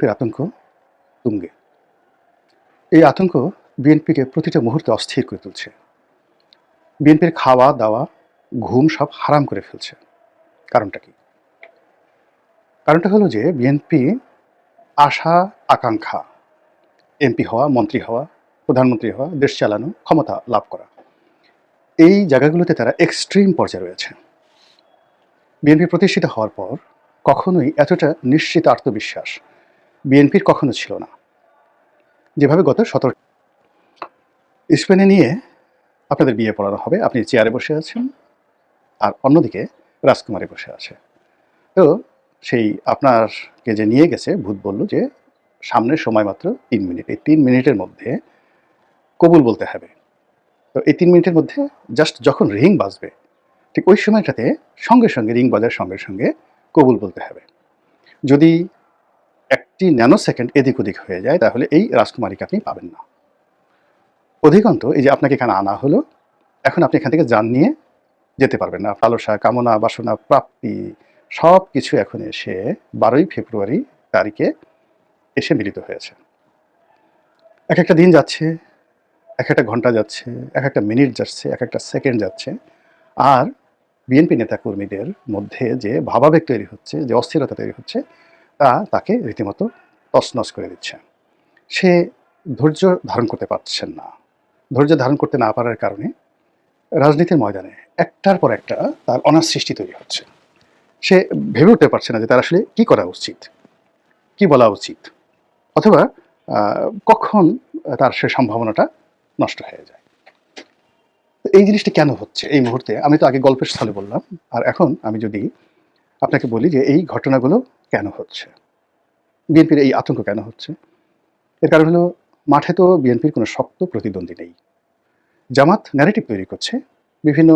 বিএনপির আতঙ্ক তুঙ্গে। এই আতঙ্ক বিএনপিকে প্রতিটা মুহূর্তে অস্থির করে তুলছে। বিএনপির খাওয়া দাওয়া ঘুম সব হারাম করে ফেলছে। কারণটা কি? কারণটা হলো যে বিএনপি আশা আকাঙ্ক্ষা, এমপি হওয়া, মন্ত্রী হওয়া, প্রধানমন্ত্রী হওয়া, দেশ চালানো, ক্ষমতা লাভ করা, এই জায়গাগুলোতে তারা এক্সট্রিম পর্যায়ে রয়েছে। বিএনপি প্রতিষ্ঠিত হওয়ার পর কখনোই এতটা নিশ্চিত আত্মবিশ্বাস বিএনপির কখনো ছিল না, যেভাবে গত 17 স্পেনে নিয়ে আপনাদের বিয়ে পড়ানো হবে, আপনি চেয়ারে বসে আছেন আর অন্যদিকে রাজকুমারী বসে আছে। তো সেই আপনারকে যে নিয়ে গেছে ভূত বলল যে সামনের সময় মাত্র 3 মিনিট, এই 3 মিনিটের মধ্যে কবুল বলতে হবে। তো এই 3 মিনিটের মধ্যে জাস্ট যখন রিং বাজবে ঠিক ওই সময়টাতে সঙ্গে সঙ্গে রিং বাজার সঙ্গে সঙ্গে কবুল বলতে হবে। যদি একটি ন্যানো সেকেন্ড এদিক ওদিক হয়ে যায় তাহলে এই রাজকুমারীকে আপনি পাবেন না। অধিকন্ত এই যে আপনাকে এখানে আনা হলো, এখন আপনি এখান থেকে যান নিয়ে যেতে পারবেন না। লালসা, কামনা, বাসনা, প্রাপ্তি সব কিছু এখন এসে 12ই ফেব্রুয়ারি তারিখে এসে মিলিত হয়েছে। এক একটা দিন যাচ্ছে, এক একটা ঘন্টা যাচ্ছে, এক একটা মিনিট যাচ্ছে, এক একটা সেকেন্ড যাচ্ছে, আর বিএনপি নেতাকর্মীদের মধ্যে যে ভাবাবেগ তৈরি হচ্ছে, যে অস্থিরতা তৈরি হচ্ছে, তাকে রীতিমতো তছনছ করে দিচ্ছে। সে ধৈর্য ধারণ করতে পারছেন না। ধৈর্য ধারণ করতে না পারার কারণে রাজনীতির ময়দানে একটার পর একটা তার অনার সৃষ্টি তৈরি হচ্ছে। সে ভেবে উঠতে পারছে না যে তার আসলে কী করা উচিত, কি বলা উচিত, অথবা কখন তার সে সম্ভাবনাটা নষ্ট হয়ে যায়। এই জিনিসটা কেন হচ্ছে এই মুহূর্তে? আমি তো আগে গল্পের স্থলে বললাম, আর এখন আমি যদি আপনাকে বলি যে এই ঘটনাগুলো কেন হচ্ছে, বিএনপির এই আতঙ্ক কেন হচ্ছে, এর কারণ হলো মাঠে তো বিএনপির কোনো শক্ত প্রতিদ্বন্দ্বী নেই। জামাত ন্যারেটিভ তৈরি করছে, বিভিন্ন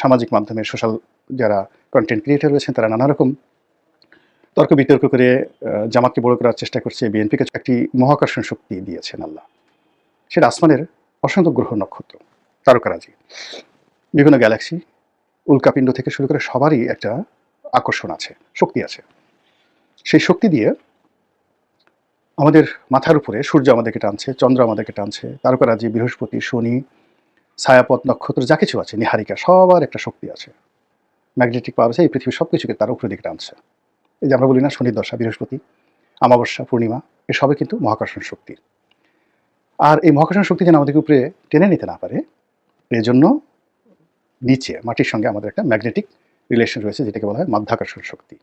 সামাজিক মাধ্যমে সোশ্যাল যারা কন্টেন্ট ক্রিয়েটর রয়েছেন তারা নানা রকম তর্ক বিতর্ক করে জামাতকে বড় করার চেষ্টা করছে। বিএনপিকে একটি মহাকর্ষণ শক্তি দিয়েছেন আল্লাহ, সেটা আসমানের অসংখ্য গ্রহ নক্ষত্র, তারকারাজি, বিভিন্ন গ্যালাক্সি, উল্কাপিণ্ড থেকে শুরু করে সবারই একটা আকর্ষণ আছে, শক্তি আছে। সেই শক্তি দিয়ে আমাদের মাথার উপরে সূর্য আমাদেরকে টানছে, চন্দ্র আমাদেরকে টানছে, তারকারাজি, বৃহস্পতি, শনি, ছায়াপথ, নক্ষত্র যা কিছু আছে, নিহারিকা, সবার একটা শক্তি আছে, ম্যাগনেটিক পাওয়ার আছে। এই পৃথিবীর সব কিছুকে তার উপরের দিকে টানছে। এই যে আমরা বলি না শনির দশা, বৃহস্পতি, অমাবস্যা, পূর্ণিমা, এসবই কিন্তু মহাকর্ষণ শক্তি। আর এই মহাকর্ষণ শক্তি যেন আমাদেরকে উপরে টেনে নিতে না পারে, এই জন্য নিচে মাটির সঙ্গে আমাদের একটা ম্যাগনেটিক রিলেশন রয়েছে, যেটাকে বলা হয় মাধ্যাকর্ষণ শক্তি।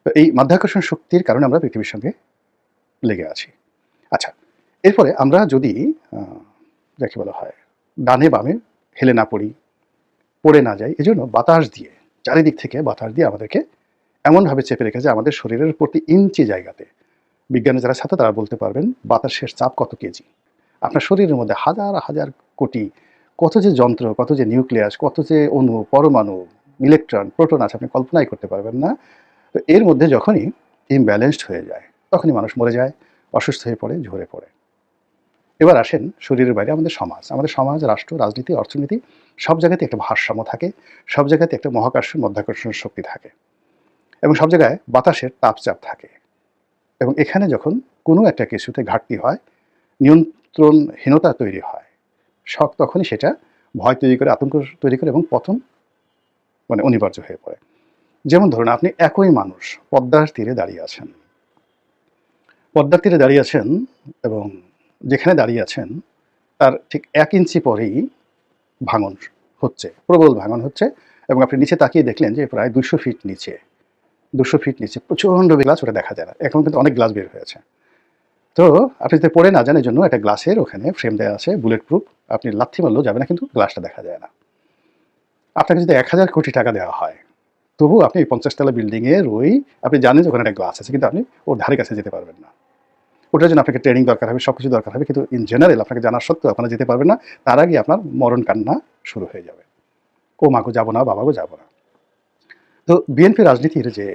তো এই মাধ্যাকর্ষণ শক্তির কারণে আমরা পৃথিবীর সঙ্গে লেগে আছি। আচ্ছা, এরপরে আমরা যদি যাকে বলা হয় ডানে বামে হেলে না পড়ি, পড়ে না যাই, এজন্য বাতাস দিয়ে, চারিদিক থেকে বাতাস দিয়ে আমাদেরকে এমনভাবে চেপে রেখেছে আমাদের শরীরের প্রতি ইঞ্চি জায়গাতে। বিজ্ঞানে যারা ছাত্র তারা বলতে পারবেন বাতাসের চাপ কত কেজি। আপনার শরীরের মধ্যে হাজার হাজার কোটি কত যে যন্ত্র, কত যে নিউক্লিয়াস, কত যে অণু, পরমাণু, ইলেকট্রন, প্রোটন আছে, আপনি কল্পনাই করতে পারবেন না। তো এর মধ্যে যখনই ইমব্যালেন্সড হয়ে যায় তখনই মানুষ মরে যায়, অসুস্থ হয়ে পড়ে, ঝরে পড়ে। এবার আসেন শরীরের বাইরে আমাদের সমাজ, রাষ্ট্র, রাজনীতি, অর্থনীতি, সব জায়গাতে একটা ভারসাম্য থাকে, সব জায়গাতে একটা মহাকর্ষণ মধ্যাকর্ষণ শক্তি থাকে, এবং সব জায়গায় বাতাসের তাপচাপ থাকে। এবং এখানে যখন কোনো একটা কিছুতে ঘাটতি হয়, নিয়ন্ত্রণহীনতা তৈরি হয়, তখনই সেটা ভয় তৈরি করে, আতঙ্ক তৈরি করে, এবং পতন অনিবার্য হয়ে পড়ে। যেমন ধরুন, আপনি একই মানুষ পদ্মার তীরে দাঁড়িয়ে আছেন, এবং যেখানে দাঁড়িয়ে আছেন তার ঠিক 1 ইঞ্চি পরেই ভাঙন হচ্ছে, প্রবল ভাঙন হচ্ছে, এবং আপনি নিচে তাকিয়ে দেখলেন যে প্রায় 200 ফিট নিচে প্রচণ্ড গ্লাস, ওটা দেখা যায় না। এখন কিন্তু অনেক গ্লাস বের হয়েছে। তো আপনি যদি পড়ে না যান, এই জন্য একটা গ্লাসের ওখানে ফ্রেম দেওয়া আছে, বুলেট প্রুফ, আপনি লাথি মারলেও যাবে না, কিন্তু গ্লাসটা দেখা যায় না। আপনাকে যদি 1000 কোটি টাকা দেওয়া হয়, তবু আপনি 50 তলা বিল্ডিংয়ের আপনি জানেন যে ওখানে একটা গ্লাস আছে, কিন্তু আপনি ওর ধারে কাছে যেতে পারবেন না। ওটার জন্য আপনাকে ট্রেনিং দরকার হবে, সব কিছু দরকার হবে, কিন্তু ইন জেনারেল আপনাকে জানার সত্ত্বেও আপনারা যেতে পারবেন না। তার আগে আপনার মরণ কান্না শুরু হয়ে যাবে, ও মাগো যাবো না, বাবাগো যাবো না। তো বিএনপি রাজনীতির যে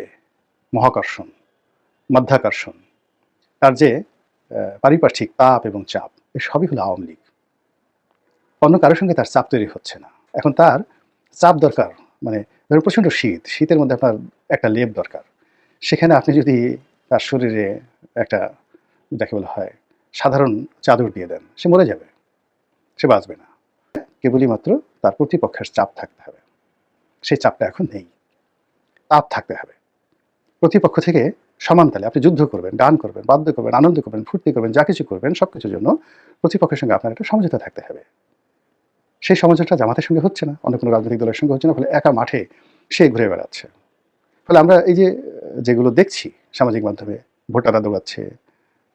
মহাকর্ষণ, মাধ্যাকর্ষণ, তার যে পারিপার্শ্বিক তাপ এবং চাপ, এই সবই হলো আওয়ামী লীগ। অন্য কারোর সঙ্গে তার চাপ তৈরি হচ্ছে না। এখন তার চাপ দরকার, ধরুন প্রচণ্ড শীতের মধ্যে আপনার একটা লেপ দরকার, সেখানে আপনি যদি তার শরীরে একটা যাকে বলা হয় সাধারণ চাদর দিয়ে দেন, সে মরে যাবে, সে বাঁচবে না। কেবলই মাত্র তার প্রতিপক্ষের চাপ থাকতে হবে। সেই চাপটা এখন নেই। তাপ থাকতে হবে। প্রতিপক্ষ থেকে সমান তালে আপনি যুদ্ধ করবেন, গান করবেন, বাদ্য করবেন, আনন্দ করবেন, ফুর্তি করবেন, যা কিছু করবেন সবকিছুর জন্য প্রতিপক্ষের সঙ্গে আপনার একটা সমঝোতা থাকতে হবে। সেই সমঝোতা জামাতের সঙ্গে হচ্ছে না, অন্য কোনো রাজনৈতিক দলের সঙ্গে হচ্ছে না, ফলে একা মাঠে সে ঘুরে বেড়াচ্ছে। ফলে আমরা এই যে যেগুলো দেখছি সামাজিক মাধ্যমে, ভোটাররা দৌড়াচ্ছে,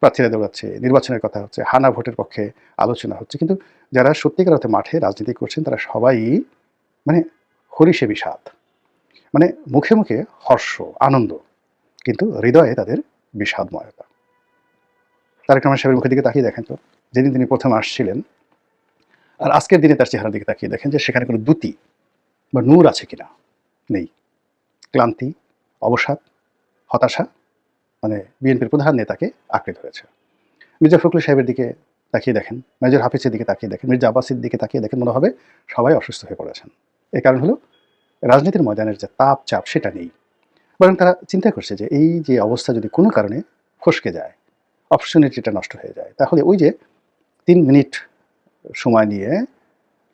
প্রার্থীরা দৌড়াচ্ছে, নির্বাচনের কথা হচ্ছে, হানা ভোটের পক্ষে আলোচনা হচ্ছে, কিন্তু যারা সত্যিকার অর্থে মাঠে রাজনীতি করছেন তারা সবাই মানে হরিষে বিষাদ, মানে মুখে মুখে হর্ষ আনন্দ, কিন্তু হৃদয়ে তাদের বিষাদময়তা। তারেক রহমান সাহেবের মুখের দিকে তাকিয়ে দেখেন তো, যেদিন তিনি প্রথম আসছিলেন আর আজকের দিনে তার চেহারার দিকে তাকিয়ে দেখেন যে সেখানে কোনো দ্যুতি বা নূর আছে কিনা, নেই। ক্লান্তি, অবসাদ, হতাশা, মানে বিএনপির প্রধান নেতাকে আঁকড়ে ধরেছে। মির্জা ফখরুল সাহেবের দিকে তাকিয়ে দেখেন, মেজর হাফিজের দিকে তাকিয়ে দেখেন, মির্জা আব্বাসের দিকে তাকিয়ে দেখেন, মনে হবে সবাই অসুস্থ হয়ে পড়েছেন। এর কারণ হলো রাজনীতির ময়দানের যে তাপ চাপ সেটা নেই। বরং তারা চিন্তা করছে যে এই যে অবস্থা যদি কোনো কারণে ফসকে যায়, অপরচুনিটিটা নষ্ট হয়ে যায়, তাহলে ওই যে ৩ মিনিট সময় নিয়ে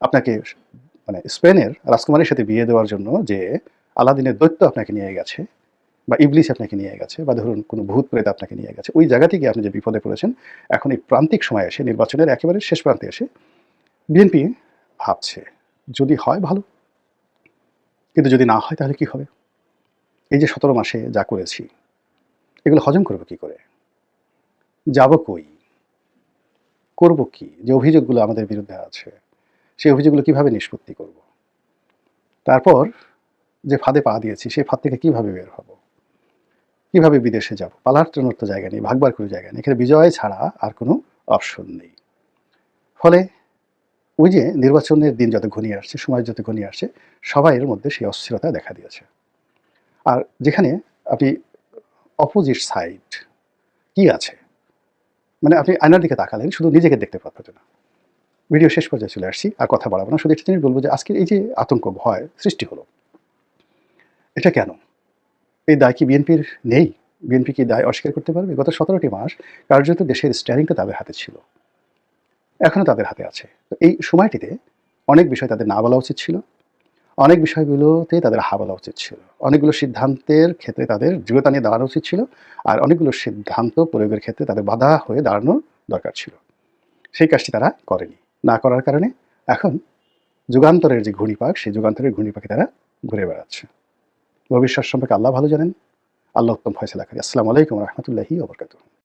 আপনাকে মানে স্পেনের রাজকুমারীর সাথে বিয়ে দেওয়ার জন্য যে আলাদিনের দৈত্য আপনাকে নিয়ে গেছে, বা ইবলিস আপনাকে নিয়ে গেছে, বা ধরুন কোনো ভূত প্রেত আপনাকে নিয়ে গেছে, ওই জায়গা থেকে আপনি যে বিপদে পড়েছেন, এখন এই প্রান্তিক সময় এসে, নির্বাচনের একেবারে শেষ প্রান্তে এসে বিএনপি ভাবছে যদি হয় ভালো, কিন্তু যদি না হয় তাহলে কি হবে? এই যে ১৭ মাসে যা করেছি এগুলো হজম করবো কি করে? যাব কই? করব কি? যে অভিযোগগুলো আমাদের বিরুদ্ধে আছে সেই অভিযোগগুলো কিভাবে নিষ্পত্তি করব? তারপর যে ফাঁদে পা দিয়েছি সেই ফাঁদ থেকে কিভাবে বের হব? কিভাবে বিদেশে যাব? পালার জন্য তো জায়গা নেই, ভাগবার কোনো জায়গা নেই। এখানে বিজয় ছাড়া আর কোনো অপশন নেই। ফলে ওই যে নির্বাচনের দিন যত ঘনিয়ে আসছে, সময় যত ঘনিয়ে আসছে, সবাইয়ের মধ্যে সেই অস্থিরতা দেখা দিয়েছে। আর যেখানে আপনি অপোজিট সাইড কি আছে? মানে আপনি আয়নার দিকে তাকালেন, শুধু নিজেকে দেখতে পাচ্ছেন না। ভিডিও শেষ পর্যায়ে চলে আসছি, আর কথা বাড়াবো না। শুধু একটা জিনিস বলবো যে আজকের এই যে আতঙ্ক, ভয় সৃষ্টি হলো, এটা কেন? এই দায় কি বিএনপির নেই? বিএনপি কি দায় অস্বীকার করতে পারবে? গত ১৭টি মাস কার্যত দেশের স্টিয়ারিংটা তাদের হাতে ছিল। এখনো তাদের হাতে আছে। তো এই সময়টিতে অনেক বিষয় তাদের না বলা উচিত ছিল। অনেক বিষয়গুলোতে তাদের হা বলা উচিত ছিল। অনেকগুলো সিদ্ধান্তের ক্ষেত্রে তাদের দৃঢ়তা নিয়ে দাঁড়ানো উচিত ছিল। আর অনেকগুলো সিদ্ধান্ত প্রয়োগের ক্ষেত্রে তাদের বাধা হয়ে দাঁড়ানো দরকার ছিল। সেই কাজটি তারা করেনি। না করার কারণে এখন যুগান্তরের যে ঘূর্ণিপাক, সেই যুগান্তরের ঘূর্ণিপাকে তারা ঘুরে বেড়াচ্ছে। ভবিষ্যৎ সম্পর্কে আল্লাহ ভালো জানেন। আল্লাহ উত্তম ফয়সালা করি। আসসালামু আলাইকুম ওয়া রাহমাতুল্লাহি ওয়া বারাকাতুহু।